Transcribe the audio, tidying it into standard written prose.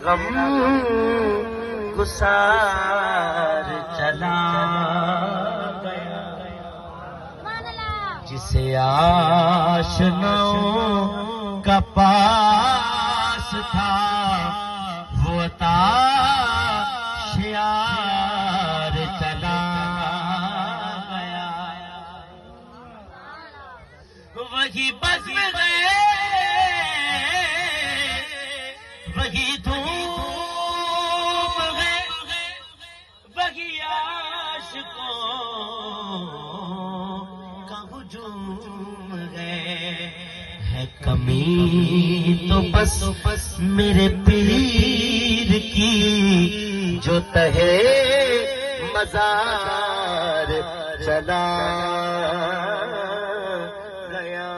غم گسار چلا گیا، جسے آشناؤں کا پاس تھا وہ تاشیار چلا گیا، وہی بزم گئے وہی دھوم گئے وہی عاشقوں کا ہجوم ہے، کمی تو بس میرے پیر کی جو تہے مزار چلا گیا۔